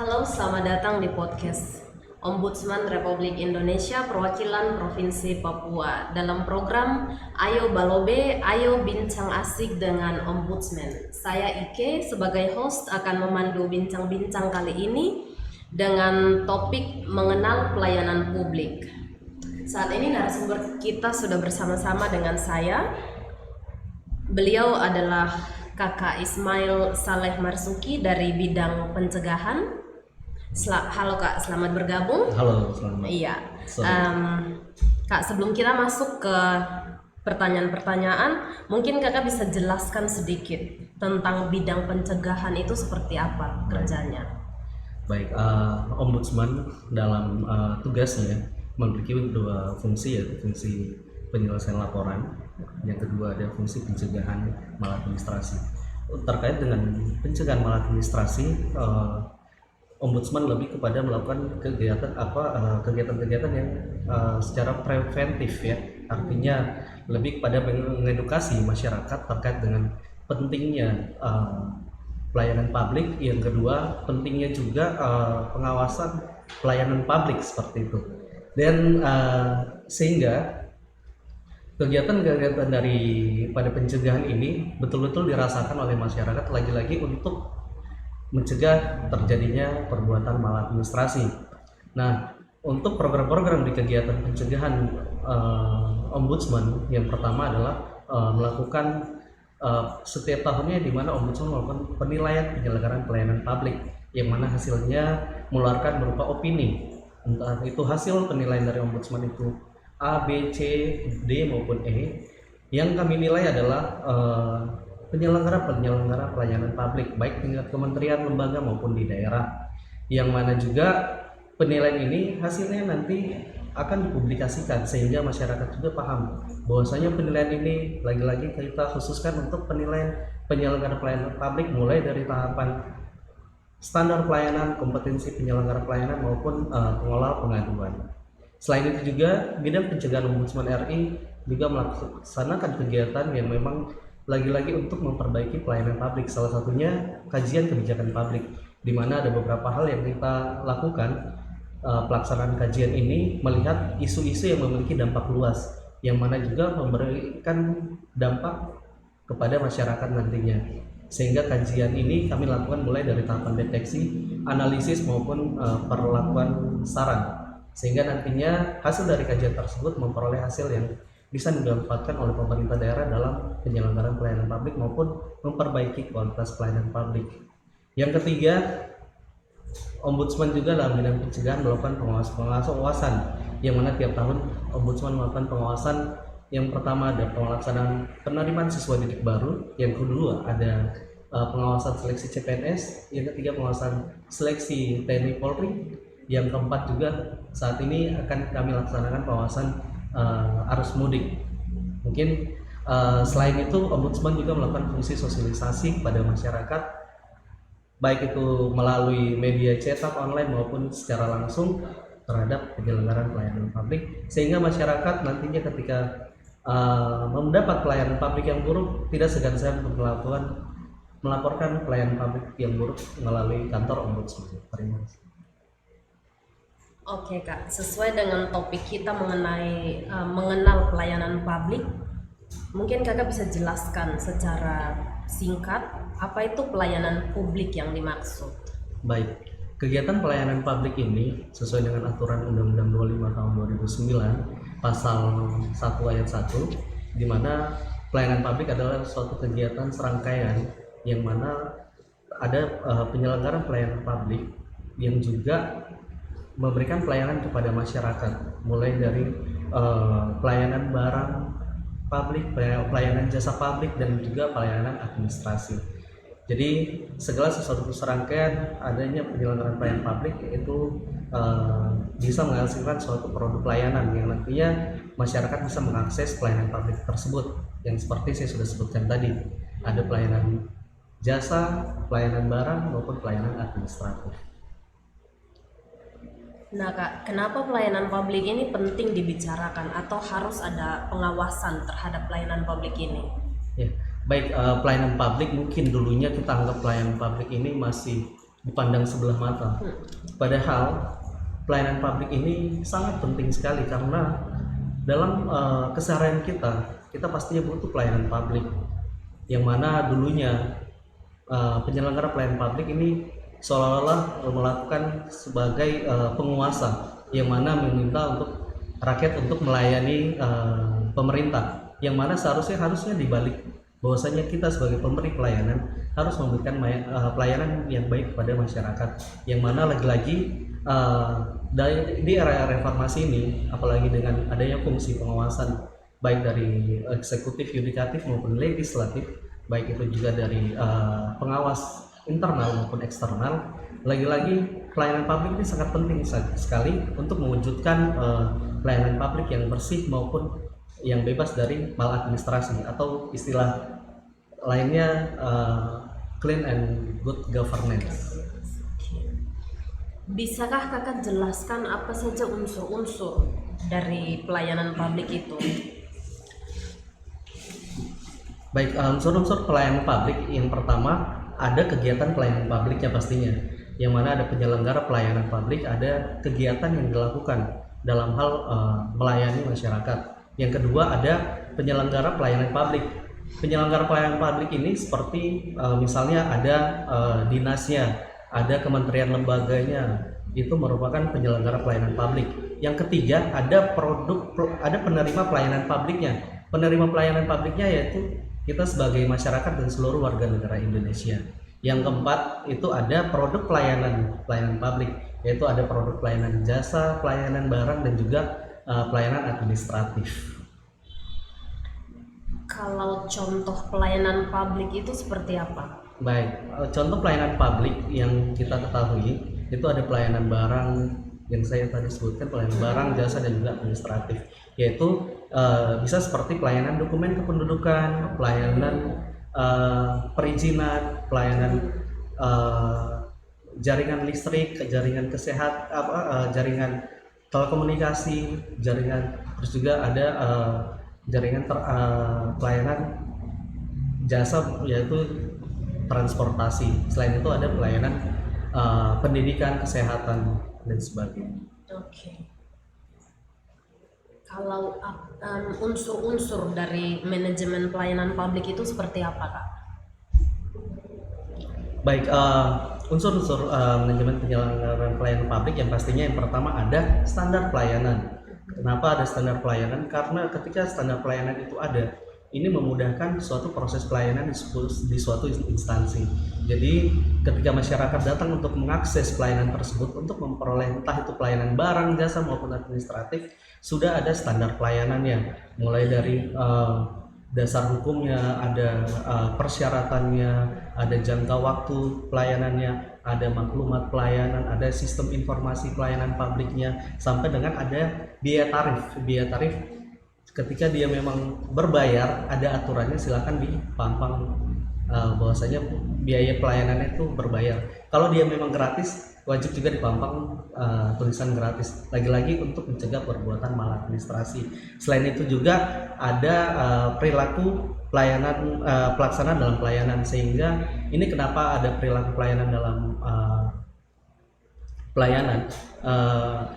Halo, selamat datang di podcast Ombudsman Republik Indonesia Perwakilan Provinsi Papua dalam program Ayo Balobe, Ayo Bincang Asik dengan Ombudsman. Saya Ike sebagai host akan memandu bincang-bincang kali ini dengan topik mengenal pelayanan publik. Saat ini narasumber kita sudah bersama-sama dengan saya. Beliau adalah Kakak Ismail Saleh Marsuki dari bidang pencegahan. Halo Kak, selamat bergabung. Halo, selamat. Iya. Kak, sebelum kita masuk ke pertanyaan-pertanyaan, mungkin Kakak bisa jelaskan sedikit tentang bidang pencegahan itu seperti apa kerjanya. Baik, Ombudsman dalam tugasnya memiliki dua fungsi, yaitu fungsi penyelesaian laporan, yang kedua ada fungsi pencegahan maladministrasi. Terkait dengan pencegahan maladministrasi, Ombudsman lebih kepada melakukan kegiatan-kegiatan yang secara preventif, ya, artinya lebih kepada mengedukasi masyarakat terkait dengan pentingnya pelayanan publik. Yang kedua, pentingnya juga pengawasan pelayanan publik seperti itu. Dan sehingga kegiatan-kegiatan pada pencegahan ini betul-betul dirasakan oleh masyarakat, lagi-lagi untuk mencegah terjadinya perbuatan maladministrasi. Nah, untuk program-program di kegiatan pencegahan Ombudsman, yang pertama adalah melakukan setiap tahunnya di mana Ombudsman melakukan penilaian penyelenggaraan pelayanan publik, yang mana hasilnya mengeluarkan berupa opini. Entah itu hasil penilaian dari Ombudsman itu A, B, C, D maupun E. Yang kami nilai adalah penyelenggara pelayanan publik, baik tingkat kementerian, lembaga maupun di daerah, yang mana juga penilaian ini hasilnya nanti akan dipublikasikan sehingga masyarakat juga paham bahwasanya penilaian ini lagi-lagi kita khususkan untuk penilaian penyelenggara pelayanan publik, mulai dari tahapan standar pelayanan, kompetensi penyelenggara pelayanan maupun pengelola pengaduan. Selain itu juga bidang pencegahan Ombudsman RI juga melaksanakan kegiatan yang memang lagi-lagi untuk memperbaiki pelayanan publik, salah satunya kajian kebijakan publik, di mana ada beberapa hal yang kita lakukan. Pelaksanaan kajian ini melihat isu-isu yang memiliki dampak luas, yang mana juga memberikan dampak kepada masyarakat nantinya. Sehingga kajian ini kami lakukan mulai dari tahapan deteksi, analisis maupun perlakuan saran, sehingga nantinya hasil dari kajian tersebut memperoleh hasil yang bisa dimanfaatkan oleh pemerintah daerah dalam penyelenggaraan pelayanan publik maupun memperbaiki kualitas pelayanan publik. Yang ketiga, Ombudsman juga dalam bidang pencegahan melakukan pengawasan, yang mana tiap tahun Ombudsman melakukan pengawasan. Yang pertama ada pelaksanaan penerimaan siswa didik baru, yang kedua ada pengawasan seleksi CPNS, yang ketiga pengawasan seleksi TNI Polri, yang keempat juga saat ini akan kami laksanakan pengawasan arus mudik. Mungkin selain itu Ombudsman juga melakukan fungsi sosialisasi kepada masyarakat, baik itu melalui media cetak, online maupun secara langsung terhadap penyelenggaraan pelayanan publik, sehingga masyarakat nantinya ketika mendapat pelayanan publik yang buruk tidak segan-segan untuk melaporkan pelayanan publik yang buruk melalui kantor Ombudsman. Terima kasih. Oke Kak, sesuai dengan topik kita mengenai mengenal pelayanan publik, mungkin Kakak bisa jelaskan secara singkat apa itu pelayanan publik yang dimaksud. Baik, kegiatan pelayanan publik ini sesuai dengan aturan Undang-Undang 25 tahun 2009 pasal 1 ayat 1, di mana pelayanan publik adalah suatu kegiatan serangkaian yang mana ada penyelenggaraan pelayanan publik yang juga memberikan pelayanan kepada masyarakat, mulai dari pelayanan barang publik, pelayanan jasa publik, dan juga pelayanan administrasi. Jadi segala sesuatu serangkaian adanya penyelenggaraan pelayanan publik itu bisa menghasilkan suatu produk pelayanan yang nantinya masyarakat bisa mengakses pelayanan publik tersebut, yang seperti saya sudah sebutkan tadi, ada pelayanan jasa, pelayanan barang maupun pelayanan administratif. Nah Kak, kenapa pelayanan publik ini penting dibicarakan atau harus ada pengawasan terhadap pelayanan publik ini? Ya, baik, pelayanan publik mungkin dulunya kita anggap pelayanan publik ini masih dipandang sebelah mata. Padahal pelayanan publik ini sangat penting sekali karena dalam keseharian kita pastinya butuh pelayanan publik, yang mana dulunya penyelenggara pelayanan publik ini seolah-olah melakukan sebagai penguasa, yang mana meminta untuk rakyat untuk melayani pemerintah, yang mana harusnya dibalik, bahwasanya kita sebagai pemberi pelayanan harus memberikan pelayanan yang baik kepada masyarakat, yang mana lagi-lagi di era reformasi ini, apalagi dengan adanya fungsi pengawasan baik dari eksekutif, yudikatif maupun legislatif, baik itu juga dari pengawas internal maupun eksternal, lagi-lagi pelayanan publik ini sangat penting sekali untuk mewujudkan pelayanan publik yang bersih maupun yang bebas dari maladministrasi, atau istilah lainnya clean and good governance. Bisakah kakak jelaskan apa saja unsur-unsur dari pelayanan publik itu? Baik, unsur-unsur pelayanan publik, yang pertama ada kegiatan pelayanan publiknya pastinya, yang mana ada penyelenggara pelayanan publik, ada kegiatan yang dilakukan dalam hal melayani masyarakat. Yang kedua ada penyelenggara pelayanan publik. Penyelenggara pelayanan publik ini seperti misalnya ada dinasnya, ada kementerian lembaganya, itu merupakan penyelenggara pelayanan publik. Yang ketiga ada penerima pelayanan publiknya. Penerima pelayanan publiknya yaitu kita sebagai masyarakat dan seluruh warga negara Indonesia. Yang keempat itu ada produk pelayanan publik, yaitu ada produk pelayanan jasa, pelayanan barang, dan juga pelayanan administratif. Kalau contoh pelayanan publik itu seperti apa? Baik, contoh pelayanan publik yang kita ketahui itu ada pelayanan barang yang saya tadi sebutkan, pelayanan barang, jasa, dan juga administratif, yaitu bisa seperti pelayanan dokumen kependudukan, pelayanan perizinan, pelayanan jaringan listrik, jaringan kesehatan, jaringan telekomunikasi, terus juga ada jaringan pelayanan jasa, yaitu transportasi. Selain itu ada pelayanan pendidikan, kesehatan, dan sebagainya. Oke. Kalau unsur-unsur dari manajemen pelayanan publik itu seperti apa, Kak? Baik, unsur-unsur manajemen penyelenggaraan pelayanan publik yang pastinya yang pertama ada standar pelayanan. Kenapa ada standar pelayanan? Karena ketika standar pelayanan itu ada, ini memudahkan suatu proses pelayanan di suatu instansi. Jadi ketika masyarakat datang untuk mengakses pelayanan tersebut, untuk memperoleh entah itu pelayanan barang, jasa maupun administratif, sudah ada standar pelayanannya, mulai dari dasar hukumnya, ada persyaratannya, ada jangka waktu pelayanannya, ada maklumat pelayanan, ada sistem informasi pelayanan publiknya, sampai dengan ada biaya tarif. Ketika dia memang berbayar, ada aturannya, silakan dipampang bahwasanya biaya pelayanannya itu berbayar. Kalau dia memang gratis, wajib juga dipampang tulisan gratis. Lagi-lagi untuk mencegah perbuatan maladministrasi. Selain itu juga ada perilaku pelayanan pelaksanaan dalam pelayanan, sehingga ini kenapa ada perilaku pelayanan dalam pelayanan.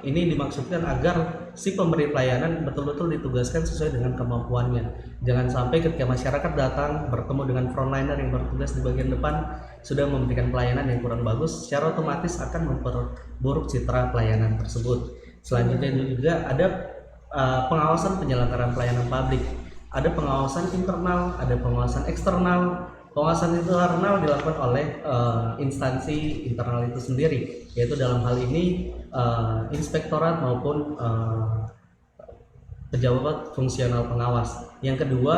Ini dimaksudkan agar si pemberi pelayanan betul-betul ditugaskan sesuai dengan kemampuannya. Jangan sampai ketika masyarakat datang bertemu dengan frontliner yang bertugas di bagian depan sudah memberikan pelayanan yang kurang bagus, secara otomatis akan memperburuk citra pelayanan tersebut. Selanjutnya juga ada pengawasan penyelenggaraan pelayanan publik. Ada pengawasan internal, ada pengawasan eksternal. Pengawasan internal dilakukan oleh instansi internal itu sendiri, yaitu dalam hal ini inspektorat maupun pejabat fungsional pengawas. Yang kedua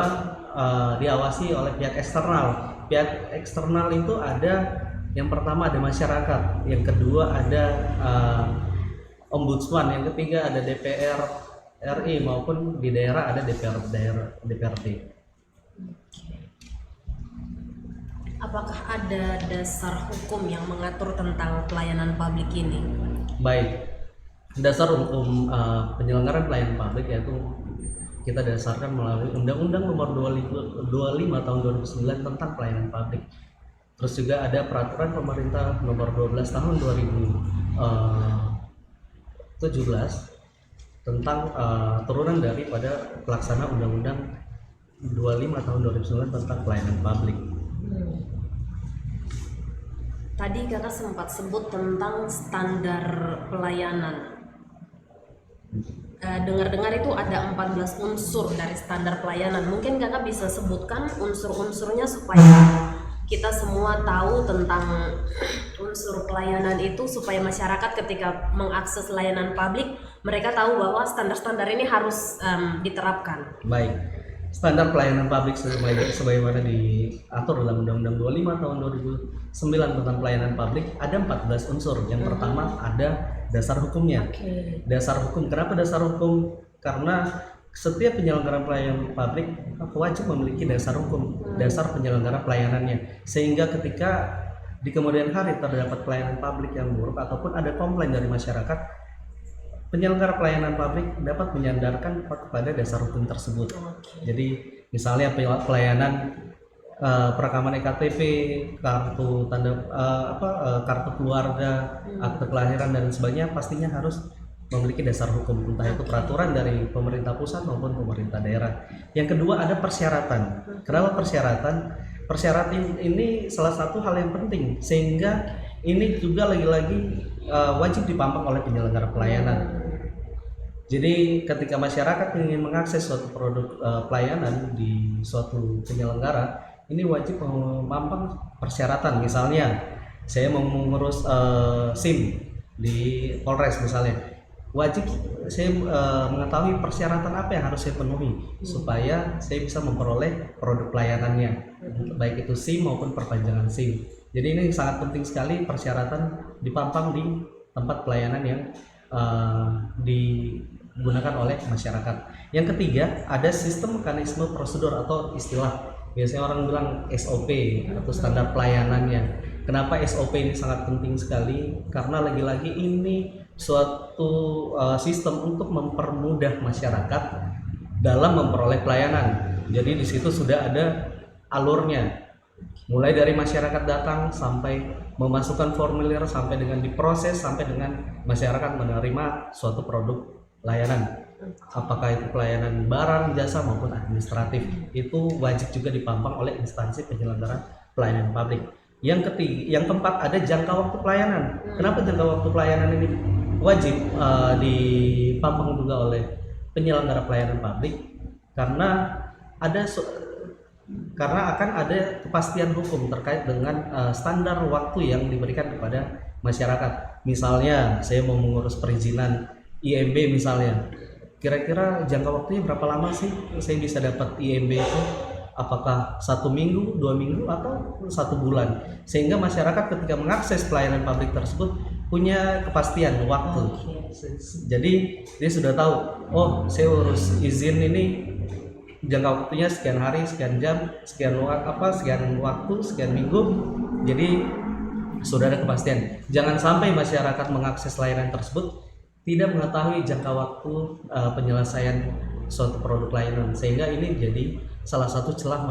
diawasi oleh pihak eksternal. Pihak eksternal itu ada, yang pertama ada masyarakat, yang kedua ada ombudsman, yang ketiga ada DPR RI, maupun di daerah ada DPRD. Apakah ada dasar hukum yang mengatur tentang pelayanan publik ini? Baik, dasar hukum penyelenggaraan pelayanan publik yaitu kita dasarkan melalui Undang-Undang Nomor 25 Tahun 2009 tentang pelayanan publik. Terus juga ada peraturan pemerintah nomor 12 tahun 2017 tentang turunan daripada pelaksana Undang-Undang 25 tahun 2009 tentang pelayanan publik. Tadi kakak sempat sebut tentang standar pelayanan. Dengar-dengar itu ada 14 unsur dari standar pelayanan. Mungkin kakak bisa sebutkan unsur-unsurnya supaya kita semua tahu tentang unsur pelayanan itu, supaya masyarakat ketika mengakses layanan publik mereka tahu bahwa standar-standar ini harus diterapkan. Baik, standar pelayanan publik sebagaimana diatur dalam Undang-Undang 25 tahun 2009 tentang pelayanan publik ada 14 unsur. Yang pertama ada dasar hukumnya. Dasar hukum. Kenapa dasar hukum? Karena setiap penyelenggara pelayanan publik wajib memiliki dasar hukum, dasar penyelenggara pelayanannya, sehingga ketika di kemudian hari terdapat pelayanan publik yang buruk ataupun ada komplain dari masyarakat, penyelenggara pelayanan publik dapat menyandarkan kepada dasar hukum tersebut. Jadi misalnya pelayanan perekaman EKTP, kartu tanda kartu keluarga, akte kelahiran dan sebagainya pastinya harus memiliki dasar hukum, entah itu peraturan dari pemerintah pusat maupun pemerintah daerah. Yang kedua ada persyaratan. Kenapa persyaratan? Persyaratan ini salah satu hal yang penting, sehingga ini juga lagi-lagi wajib dipantau oleh penyelenggara pelayanan. Jadi ketika masyarakat ingin mengakses suatu produk pelayanan di suatu penyelenggara, ini wajib memampang persyaratan. Misalnya saya mau mengurus SIM di Polres misalnya, wajib saya mengetahui persyaratan apa yang harus saya penuhi supaya saya bisa memperoleh produk pelayanannya, baik itu SIM maupun perpanjangan SIM. Jadi ini sangat penting sekali persyaratan dipampang di tempat pelayanan yang digunakan oleh masyarakat. Yang ketiga ada sistem mekanisme prosedur atau istilah biasanya orang bilang SOP atau standar pelayanannya. Kenapa SOP ini sangat penting sekali? Karena lagi-lagi ini suatu sistem untuk mempermudah masyarakat dalam memperoleh pelayanan. Jadi di situ sudah ada alurnya, mulai dari masyarakat datang sampai memasukkan formulir, sampai dengan diproses, sampai dengan masyarakat menerima suatu produk layanan. Apakah itu pelayanan barang, jasa maupun administratif, itu wajib juga dipampang oleh instansi penyelenggara pelayanan publik. Yang keempat ada jangka waktu pelayanan. Kenapa jangka waktu pelayanan ini wajib dipampang juga oleh penyelenggara pelayanan publik? Karena akan ada kepastian hukum terkait dengan standar waktu yang diberikan kepada masyarakat. Misalnya saya mau mengurus perizinan IMB misalnya, kira-kira jangka waktunya berapa lama sih saya bisa dapat IMB itu? Apakah 1 minggu, 2 minggu, atau 1 bulan? Sehingga masyarakat ketika mengakses pelayanan publik tersebut punya kepastian waktu. Jadi dia sudah tahu, oh saya urus izin ini jangka waktunya sekian hari, sekian jam, sekian waktu, sekian minggu. Jadi sudah ada kepastian. Jangan sampai masyarakat mengakses layanan tersebut tidak mengetahui jangka waktu penyelesaian suatu produk layanan, sehingga ini jadi salah satu celah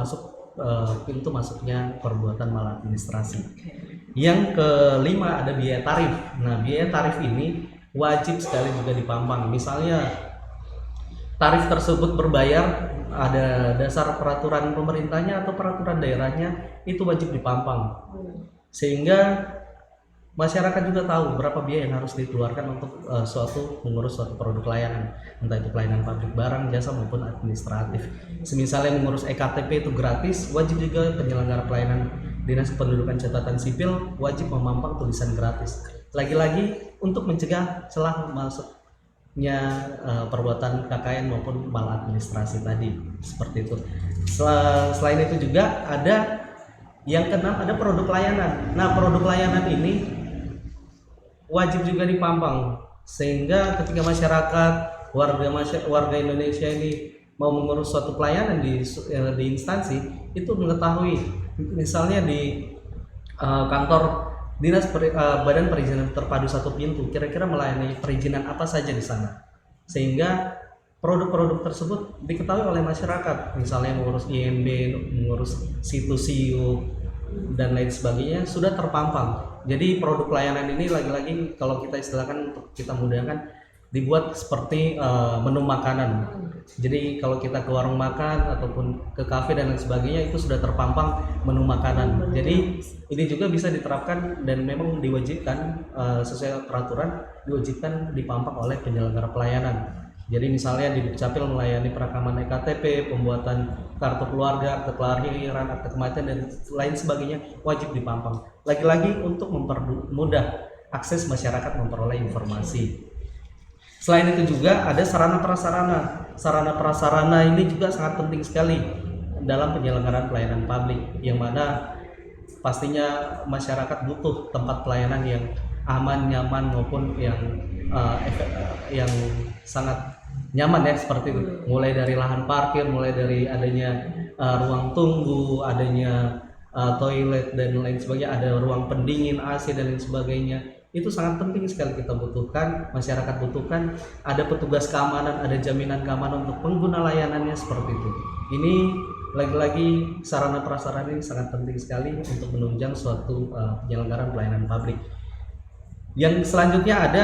pintu masuknya perbuatan maladministrasi. Yang kelima ada biaya tarif. Nah, biaya tarif ini wajib sekali juga dipampang. Misalnya tarif tersebut berbayar, ada dasar peraturan pemerintahnya atau peraturan daerahnya, itu wajib dipampang. Sehingga masyarakat juga tahu berapa biaya yang harus dikeluarkan untuk mengurus suatu produk layanan, entah itu pelayanan publik barang, jasa maupun administratif. Semisalnya mengurus EKTP itu gratis, wajib juga penyelenggara pelayanan Dinas Kependudukan Catatan Sipil wajib memampang tulisan gratis. Lagi-lagi untuk mencegah celah masuknya perbuatan KKN maupun maladministrasi tadi, seperti itu. Selain itu juga ada yang keenam ada produk layanan. Nah, produk layanan ini wajib juga dipampang, sehingga ketika masyarakat warga Indonesia ini mau mengurus suatu pelayanan di instansi itu mengetahui, misalnya di kantor dinas badan perizinan terpadu satu pintu kira-kira melayani perizinan apa saja di sana, sehingga produk-produk tersebut diketahui oleh masyarakat. Misalnya mengurus IMB, mengurus situs SIU, dan lain sebagainya sudah terpampang. Jadi produk pelayanan ini lagi-lagi kalau kita istilahkan untuk kita mudahkan dibuat seperti menu makanan. Jadi kalau kita ke warung makan ataupun ke kafe dan lain sebagainya itu sudah terpampang menu makanan. Jadi ini juga bisa diterapkan dan memang diwajibkan sesuai peraturan diwajibkan dipampang oleh penyelenggara pelayanan. Jadi misalnya di Dukcapil melayani perekaman EKTP, pembuatan kartu keluarga, akte kelahiran, akte kematian dan lain sebagainya wajib dipampang. Lagi-lagi untuk mempermudah akses masyarakat memperoleh informasi. Selain itu juga ada sarana prasarana. Sarana prasarana ini juga sangat penting sekali dalam penyelenggaraan pelayanan publik, yang mana pastinya masyarakat butuh tempat pelayanan yang aman, nyaman maupun yang sangat nyaman ya, seperti itu. Mulai dari lahan parkir, mulai dari adanya ruang tunggu, adanya toilet dan lain sebagainya, ada ruang pendingin, AC dan lain sebagainya. Itu sangat penting sekali kita butuhkan, masyarakat butuhkan. Ada petugas keamanan, ada jaminan keamanan untuk pengguna layanannya seperti itu. Ini lagi-lagi sarana prasarana ini sangat penting sekali untuk menunjang suatu penyelenggaraan pelayanan publik. Yang selanjutnya ada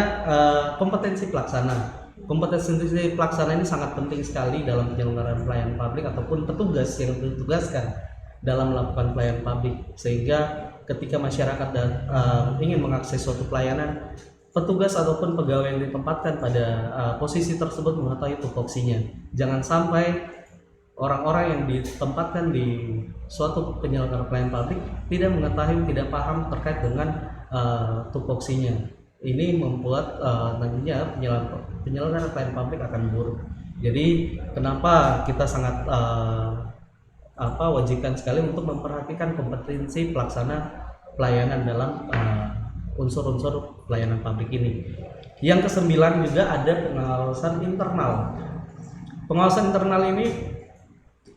kompetensi pelaksana. Kompetensi pelaksana ini sangat penting sekali dalam penyelenggaraan pelayanan publik ataupun petugas yang ditugaskan dalam melakukan pelayanan publik, sehingga ketika masyarakat ingin mengakses suatu pelayanan, petugas ataupun pegawai yang ditempatkan pada posisi tersebut mengetahui tupoksinya. Jangan sampai orang-orang yang ditempatkan di suatu penyelenggara pelayanan publik tidak mengetahui, tidak paham terkait dengan tupoksinya. Ini membuat nantinya penyelenggara pelayanan publik akan buruk. Jadi kenapa kita sangat wajibkan sekali untuk memperhatikan kompetensi pelaksana pelayanan dalam unsur-unsur pelayanan publik ini. Yang kesembilan juga ada pengawasan internal. Pengawasan internal ini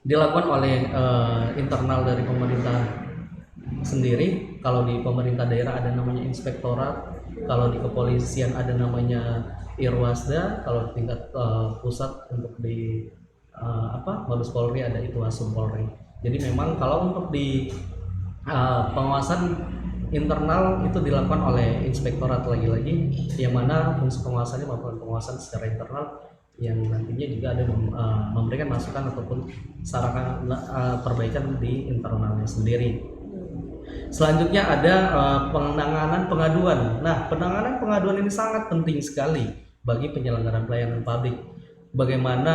dilakukan oleh internal dari pemerintah sendiri. Kalau di pemerintah daerah ada namanya inspektorat, kalau di kepolisian ada namanya Irwasda, kalau di tingkat pusat untuk di Mabes Polri ada Itwasum Polri. Jadi memang kalau untuk di pengawasan internal itu dilakukan oleh inspektorat lagi-lagi, yang mana fungsi pengawasannya melakukan pengawasan secara internal yang nantinya juga ada memberikan masukan ataupun saran perbaikan di internalnya sendiri. Selanjutnya ada penanganan pengaduan. Nah, penanganan pengaduan ini sangat penting sekali bagi penyelenggaraan pelayanan publik. Bagaimana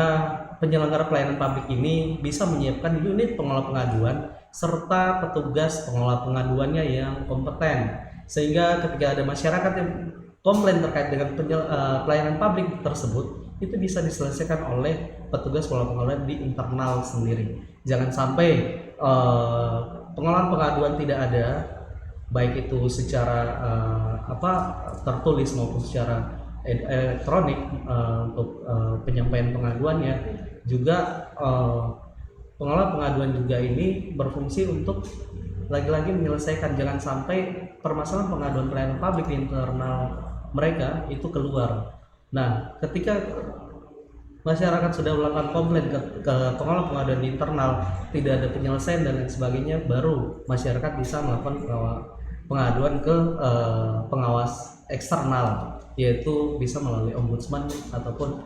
penyelenggara pelayanan publik ini bisa menyiapkan unit pengelola pengaduan serta petugas pengelola pengaduannya yang kompeten, sehingga ketika ada masyarakat yang komplain terkait dengan pelayanan publik tersebut, itu bisa diselesaikan oleh petugas pengelola pengaduan di internal sendiri. Jangan sampai pengolahan pengaduan tidak ada, baik itu secara tertulis maupun secara elektronik untuk penyampaian pengaduannya. Juga pengelola pengaduan juga ini berfungsi untuk lagi-lagi menyelesaikan, jangan sampai permasalahan pengaduan pelayanan publik di internal mereka itu keluar. Nah, ketika masyarakat sudah melakukan komplain ke pengelola pengaduan di internal, tidak ada penyelesaian dan lain sebagainya, baru masyarakat bisa melakukan pengaduan ke pengawas eksternal, yaitu bisa melalui ombudsman ataupun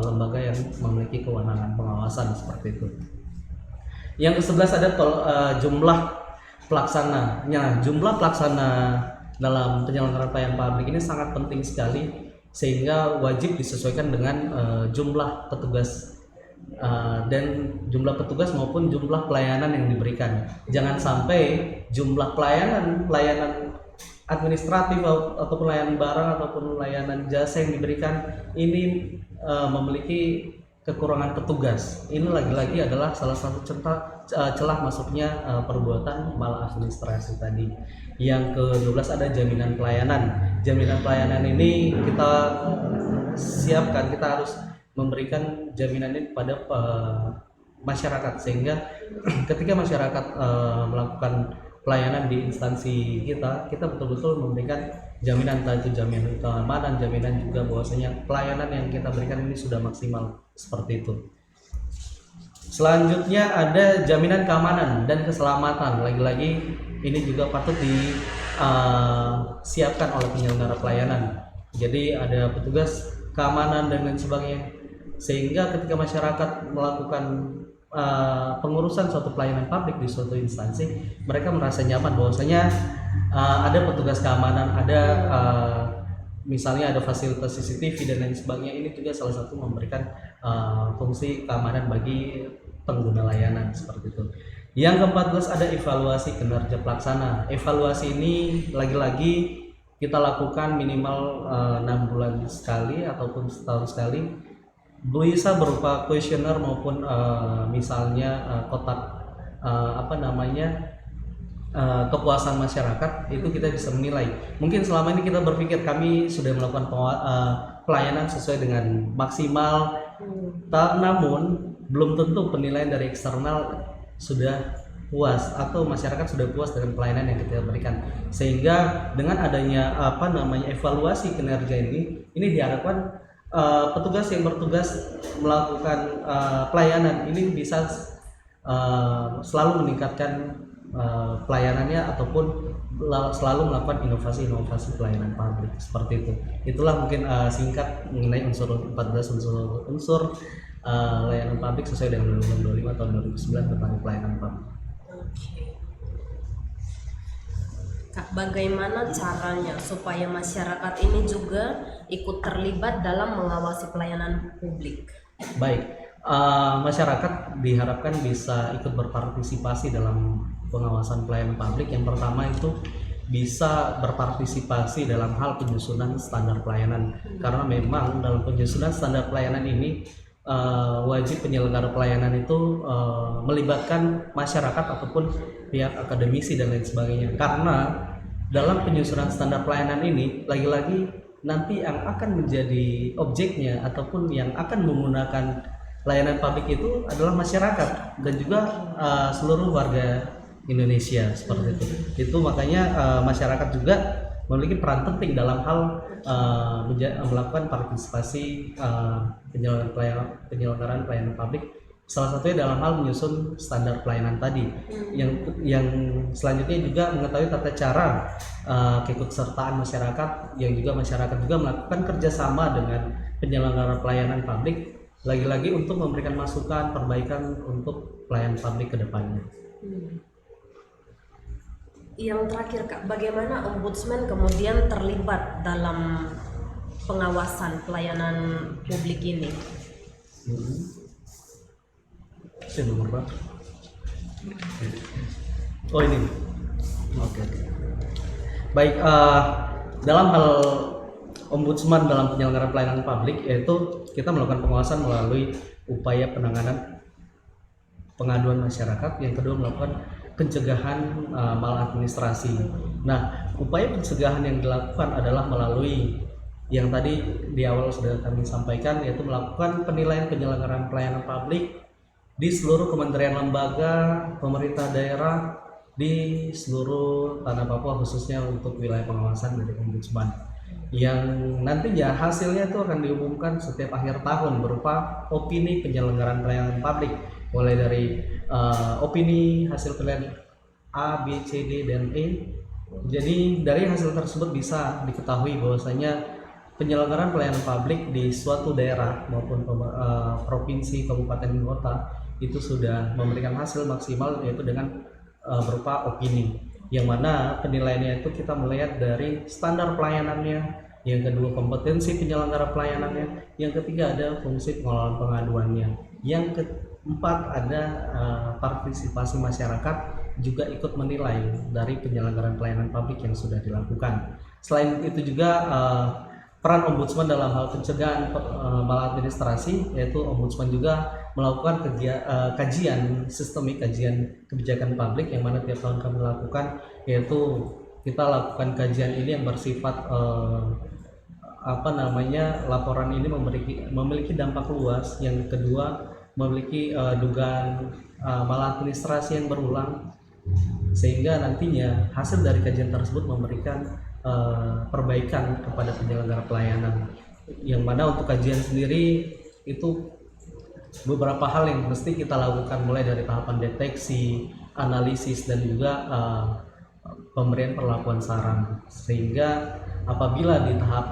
lembaga yang memiliki kewenangan pengawasan seperti itu. Yang ke-11 ada jumlah pelaksananya. Jumlah pelaksana dalam penyelenggaraan pelayanan publik ini sangat penting sekali, sehingga wajib disesuaikan dengan jumlah petugas dan jumlah petugas maupun jumlah pelayanan yang diberikan. Jangan sampai jumlah pelayanan administratif ataupun layanan barang ataupun layanan jasa yang diberikan ini memiliki kekurangan petugas. Ini lagi-lagi adalah salah satu celah masuknya perbuatan maladministrasi tadi. Yang ke-12 ada jaminan pelayanan. Jaminan pelayanan ini kita siapkan, kita harus memberikan jaminan ini kepada masyarakat, sehingga ketika masyarakat melakukan pelayanan di instansi kita betul-betul memberikan jaminan, entah itu jaminan keamanan, jaminan juga bahwasanya pelayanan yang kita berikan ini sudah maksimal, seperti itu. Selanjutnya ada jaminan keamanan dan keselamatan. Lagi-lagi ini juga patut disiapkan oleh penyelenggara pelayanan. Jadi ada petugas keamanan dan lain sebagainya, sehingga ketika masyarakat melakukan pengurusan suatu pelayanan publik di suatu instansi, mereka merasa nyaman bahwasanya ada petugas keamanan, ada misalnya ada fasilitas CCTV dan lain sebagainya. Ini juga salah satu memberikan fungsi keamanan bagi pengguna layanan seperti itu. Yang ke-14 ada evaluasi kinerja pelaksana. Evaluasi ini lagi-lagi kita lakukan minimal 6 bulan sekali ataupun setahun sekali, bisa berupa kuesioner maupun misalnya kotak kepuasan masyarakat. Itu kita bisa menilai. Mungkin selama ini kita berpikir kami sudah melakukan pelayanan sesuai dengan maksimal, namun belum tentu penilaian dari eksternal sudah puas atau masyarakat sudah puas dengan pelayanan yang kita berikan. Sehingga dengan adanya evaluasi kinerja ini diharapkan petugas yang bertugas melakukan pelayanan ini bisa selalu meningkatkan pelayanannya ataupun selalu melakukan inovasi pelayanan publik seperti itu. Itulah mungkin singkat mengenai unsur 14 unsur layanan publik sesuai dengan Undang-Undang 25 tahun 2009 tentang pelayanan publik. Oke. Kak, bagaimana caranya supaya masyarakat ini juga ikut terlibat dalam mengawasi pelayanan publik? Baik, masyarakat diharapkan bisa ikut berpartisipasi dalam pengawasan pelayanan publik. Yang pertama itu bisa berpartisipasi dalam hal penyusunan standar pelayanan, karena memang dalam penyusunan standar pelayanan ini wajib penyelenggara pelayanan itu melibatkan masyarakat ataupun pihak akademisi dan lain sebagainya. Karena dalam penyusunan standar pelayanan ini lagi-lagi nanti yang akan menjadi objeknya ataupun yang akan menggunakan layanan publik itu adalah masyarakat dan juga seluruh warga Indonesia seperti itu. Itu makanya masyarakat juga memiliki peran penting dalam hal melakukan partisipasi penyelenggaraan pelayanan publik. Salah satunya dalam hal menyusun standar pelayanan tadi. Yang selanjutnya juga mengetahui tata cara keikutsertaan masyarakat, yang juga masyarakat juga melakukan kerjasama dengan penyelenggara pelayanan publik, lagi-lagi untuk memberikan masukan perbaikan untuk pelayanan publik ke depannya. Yang terakhir Kak, bagaimana Ombudsman kemudian terlibat dalam pengawasan pelayanan publik ini? Saya nomor berapa? Oh ini. Oke. Baik, dalam hal Ombudsman dalam penyelenggaraan pelayanan publik, yaitu kita melakukan pengawasan melalui upaya penanganan pengaduan masyarakat. Yang kedua melakukan pencegahan maladministrasi. Nah, upaya pencegahan yang dilakukan adalah melalui yang tadi di awal sudah kami sampaikan, yaitu melakukan penilaian penyelenggaraan pelayanan publik di seluruh kementerian lembaga, pemerintah daerah di seluruh tanah Papua, khususnya untuk wilayah pengawasan dari Ombudsman. Yang nantinya hasilnya itu akan diumumkan setiap akhir tahun berupa opini penyelenggaraan pelayanan publik, mulai dari opini hasil penilaian A, B, C, D, dan E. Jadi dari hasil tersebut bisa diketahui bahwasanya penyelenggaraan pelayanan publik di suatu daerah maupun provinsi, kabupaten, dan kota itu sudah memberikan hasil maksimal, yaitu dengan berupa opini, yang mana penilaiannya itu kita melihat dari standar pelayanannya, yang kedua kompetensi penyelenggara pelayanannya, yang ketiga ada fungsi pengelolaan pengaduannya, yang keempat ada partisipasi masyarakat juga ikut menilai dari penyelenggaraan pelayanan publik yang sudah dilakukan. Selain itu juga peran Ombudsman dalam hal pencegahan maladministrasi, yaitu Ombudsman juga melakukan kajian sistemik, kajian kebijakan publik, yang mana tiap tahun kami lakukan, yaitu kita lakukan kajian ini yang bersifat laporan ini memiliki dampak luas. Yang kedua memiliki dugaan maladministrasi yang berulang, sehingga nantinya hasil dari kajian tersebut memberikan perbaikan kepada penyelenggara pelayanan, yang mana untuk kajian sendiri itu beberapa hal yang mesti kita lakukan, mulai dari tahapan deteksi, analisis, dan juga pemberian perlakuan saran, sehingga apabila di tahap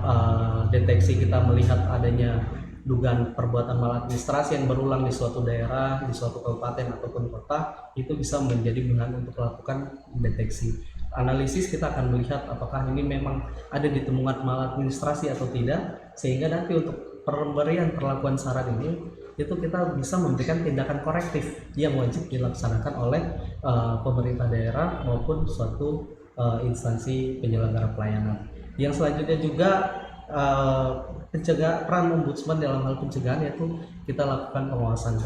deteksi kita melihat adanya dugaan perbuatan maladministrasi yang berulang di suatu daerah, di suatu kabupaten ataupun kota, itu bisa menjadi bahan untuk melakukan deteksi. Analisis kita akan melihat apakah ini memang ada ditemukan maladministrasi atau tidak, sehingga nanti untuk pemberian perlakuan saran ini itu kita bisa memberikan tindakan korektif yang wajib dilaksanakan oleh pemerintah daerah maupun suatu instansi penyelenggara pelayanan. Yang selanjutnya juga peran ombudsman dalam hal pencegahan, yaitu kita lakukan pengawasan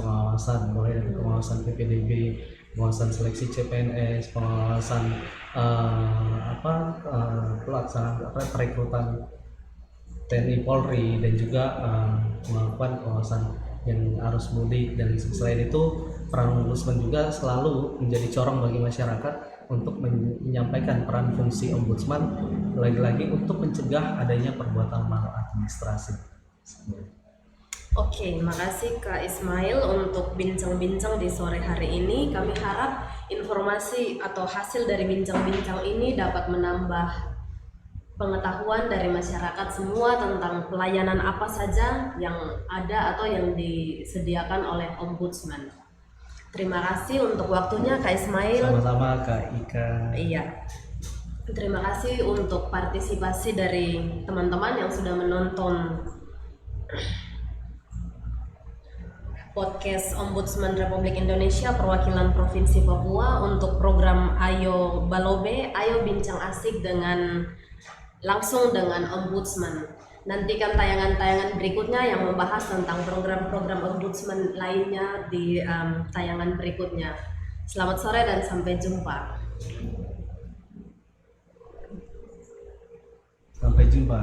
mulai dari pengawasan PPDB, pengawasan seleksi CPNS, pengawasan pelaksanaan perekrutan TNI Polri, dan juga melakukan pengawasan yang arus mudik. Dan selain itu peran ombudsman juga selalu menjadi corong bagi masyarakat untuk menyampaikan peran fungsi ombudsman, lagi-lagi untuk mencegah adanya perbuatan maladministrasi. Oke, makasih Kak Ismail untuk bincang-bincang di sore hari ini. Kami harap informasi atau hasil dari bincang-bincang ini dapat menambah pengetahuan dari masyarakat semua tentang pelayanan apa saja yang ada atau yang disediakan oleh ombudsman. Terima kasih untuk waktunya Kak Ismail. Sama-sama Kak Ika. Iya. Terima kasih untuk partisipasi dari teman-teman yang sudah menonton podcast Ombudsman Republik Indonesia Perwakilan Provinsi Papua untuk program Ayo Balobe, Ayo Bincang Asik langsung dengan Ombudsman. Nantikan tayangan-tayangan berikutnya yang membahas tentang program-program ombudsman lainnya di tayangan berikutnya. Selamat sore dan sampai jumpa. Sampai jumpa.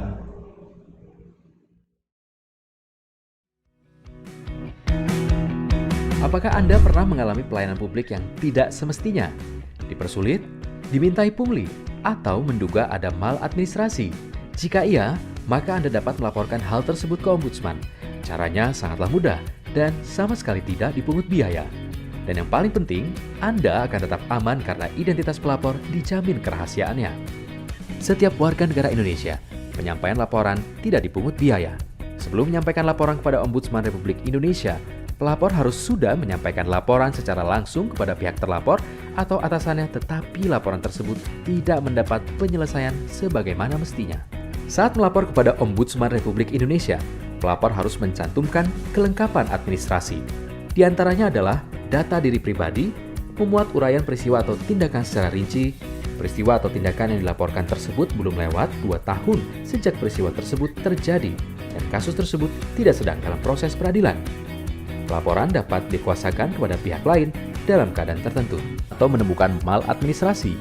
Apakah Anda pernah mengalami pelayanan publik yang tidak semestinya? Dipersulit, dimintai pungli, atau menduga ada maladministrasi? Jika iya, maka Anda dapat melaporkan hal tersebut ke Ombudsman. Caranya sangatlah mudah dan sama sekali tidak dipungut biaya. Dan yang paling penting, Anda akan tetap aman karena identitas pelapor dijamin kerahasiaannya. Setiap warga negara Indonesia, penyampaian laporan tidak dipungut biaya. Sebelum menyampaikan laporan kepada Ombudsman Republik Indonesia, pelapor harus sudah menyampaikan laporan secara langsung kepada pihak terlapor atau atasannya, tetapi laporan tersebut tidak mendapat penyelesaian sebagaimana mestinya. Saat melapor kepada Ombudsman Republik Indonesia, pelapor harus mencantumkan kelengkapan administrasi. Di antaranya adalah data diri pribadi, memuat uraian peristiwa atau tindakan secara rinci, peristiwa atau tindakan yang dilaporkan tersebut belum lewat 2 tahun sejak peristiwa tersebut terjadi, dan kasus tersebut tidak sedang dalam proses peradilan. Laporan dapat dikuasakan kepada pihak lain dalam keadaan tertentu atau menemukan maladministrasi.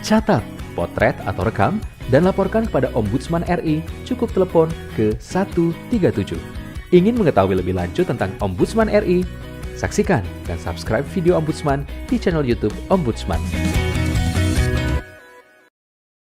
Catat, potret atau rekam, dan laporkan kepada Ombudsman RI. Cukup telepon ke 137. Ingin mengetahui lebih lanjut tentang Ombudsman RI? Saksikan dan subscribe video Ombudsman di channel YouTube Ombudsman.